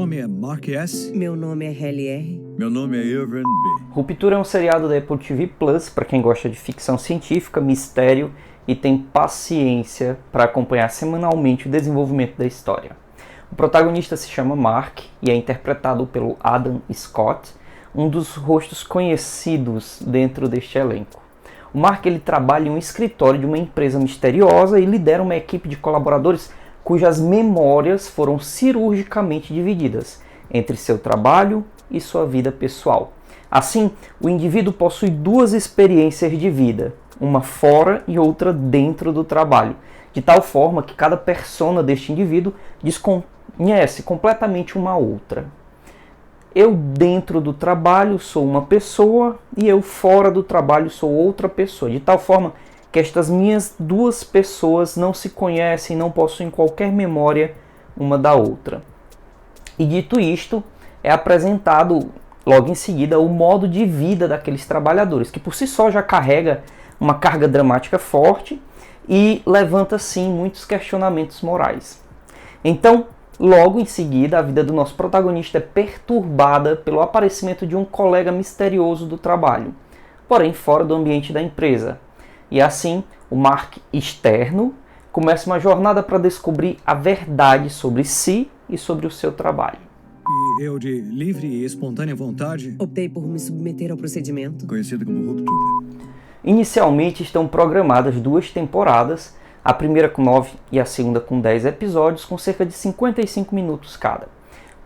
nome é Mark S. Meu nome é Halle R. Meu nome é Irvin B. Ruptura é um seriado da Apple TV Plus para quem gosta de ficção científica, mistério e tem paciência para acompanhar semanalmente o desenvolvimento da história. O protagonista se chama Mark e é interpretado pelo Adam Scott, um dos rostos conhecidos dentro deste elenco. O Mark ele trabalha em um escritório de uma empresa misteriosa e lidera uma equipe de colaboradores cujas memórias foram cirurgicamente divididas entre seu trabalho e sua vida pessoal. Assim, o indivíduo possui duas experiências de vida, uma fora e outra dentro do trabalho, de tal forma que cada persona deste indivíduo desconhece completamente uma outra. Eu dentro do trabalho sou uma pessoa e eu fora do trabalho sou outra pessoa, de tal forma que estas minhas duas pessoas não se conhecem, não possuem qualquer memória uma da outra. E dito isto, é apresentado logo em seguida o modo de vida daqueles trabalhadores, que por si só já carrega uma carga dramática forte e levanta sim muitos questionamentos morais. Então, logo em seguida, a vida do nosso protagonista é perturbada pelo aparecimento de um colega misterioso do trabalho, porém fora do ambiente da empresa. E assim, o Mark externo começa uma jornada para descobrir a verdade sobre si e sobre o seu trabalho. E eu, de livre e espontânea vontade, Optei por me submeter ao procedimento. Conhecido como Ruptura. Inicialmente estão programadas 2 temporadas, a primeira com 9 e a segunda com 10 episódios, com cerca de 55 minutos cada.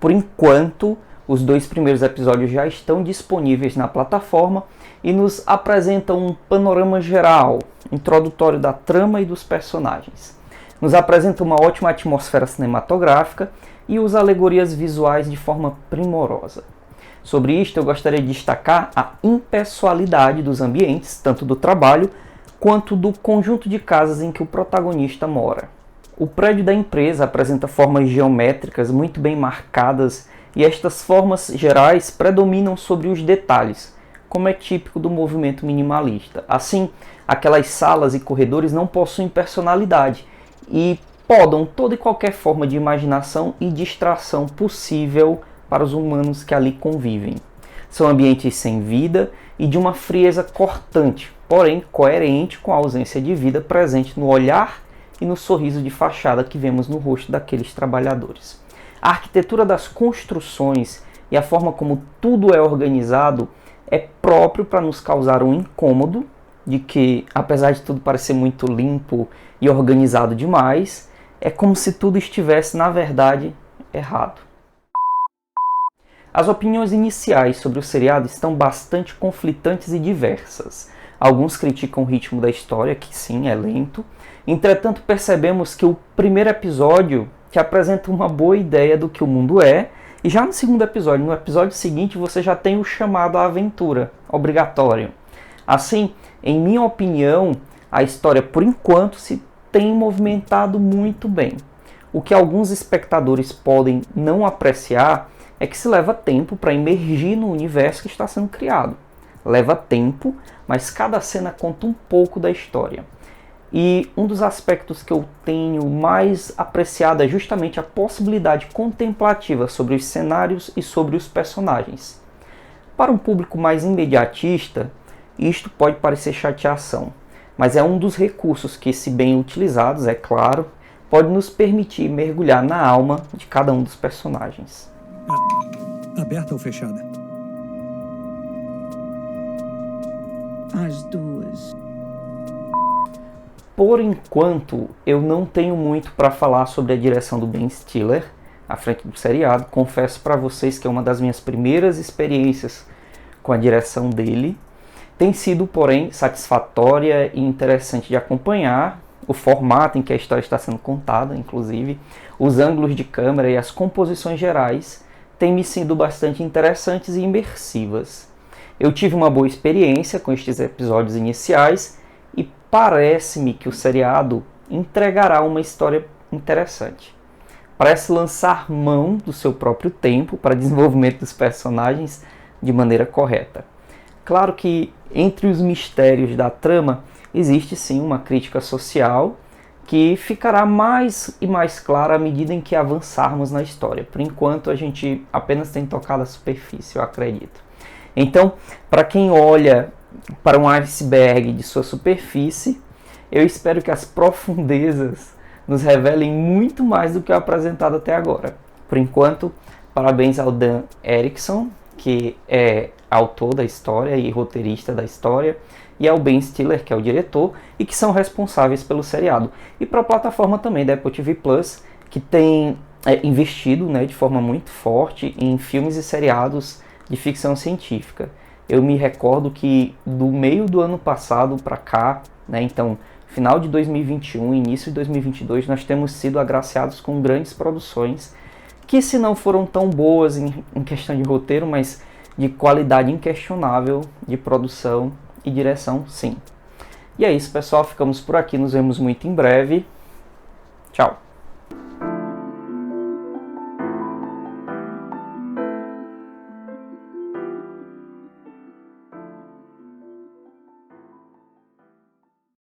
Por enquanto, os 2 primeiros episódios já estão disponíveis na plataforma e nos apresentam um panorama geral, introdutório da trama e dos personagens. Nos apresenta uma ótima atmosfera cinematográfica e usa alegorias visuais de forma primorosa. Sobre isto, eu gostaria de destacar a impessoalidade dos ambientes, tanto do trabalho quanto do conjunto de casas em que o protagonista mora. O prédio da empresa apresenta formas geométricas muito bem marcadas e estas formas gerais predominam sobre os detalhes, como é típico do movimento minimalista. Assim, aquelas salas e corredores não possuem personalidade e podam toda e qualquer forma de imaginação e distração possível para os humanos que ali convivem. São ambientes sem vida e de uma frieza cortante, porém coerente com a ausência de vida presente no olhar e no sorriso de fachada que vemos no rosto daqueles trabalhadores. A arquitetura das construções e a forma como tudo é organizado é próprio para nos causar um incômodo de que, apesar de tudo parecer muito limpo e organizado demais, é como se tudo estivesse, na verdade, errado. As opiniões iniciais sobre o seriado estão bastante conflitantes e diversas. Alguns criticam o ritmo da história, que sim, é lento. Entretanto, percebemos que o primeiro episódio te apresenta uma boa ideia do que o mundo é, e já no segundo episódio, no episódio seguinte, você já tem o chamado à aventura, obrigatório. Assim, em minha opinião, a história, por enquanto, se tem movimentado muito bem. O que alguns espectadores podem não apreciar é que se leva tempo para emergir no universo que está sendo criado. Leva tempo, mas cada cena conta um pouco da história. E um dos aspectos que eu tenho mais apreciado é justamente a possibilidade contemplativa sobre os cenários e sobre os personagens. Para um público mais imediatista, isto pode parecer chateação, mas é um dos recursos que, se bem utilizados, é claro, pode nos permitir mergulhar na alma de cada um dos personagens. Aberta ou fechada? As duas. Por enquanto, eu não tenho muito para falar sobre a direção do Ben Stiller, à frente do seriado. Confesso para vocês que é uma das minhas primeiras experiências com a direção dele. Tem sido, porém, satisfatória e interessante de acompanhar o formato em que a história está sendo contada, inclusive. Os ângulos de câmera e as composições gerais têm me sido bastante interessantes e imersivas. Eu tive uma boa experiência com estes episódios iniciais e parece-me que o seriado entregará uma história interessante. Parece lançar mão do seu próprio tempo para desenvolvimento dos personagens de maneira correta. Claro que entre os mistérios da trama existe sim uma crítica social que ficará mais e mais clara à medida em que avançarmos na história. Por enquanto, a gente apenas tem tocado a superfície, eu acredito. Então, para quem olha para um iceberg de sua superfície, eu espero que as profundezas nos revelem muito mais do que o apresentado até agora. Por enquanto, parabéns ao Dan Erickson, que é autor da história e roteirista da história, e ao Ben Stiller, que é o diretor, e que são responsáveis pelo seriado. E para a plataforma também da Apple TV Plus, que tem investido, né, de forma muito forte em filmes e seriados de ficção científica. Eu me recordo que do meio do ano passado para cá, né, então final de 2021, início de 2022, nós temos sido agraciados com grandes produções que, se não foram tão boas em questão de roteiro, mas de qualidade inquestionável de produção e direção, sim. E é isso, pessoal. Ficamos por aqui. Nos vemos muito em breve. Tchau.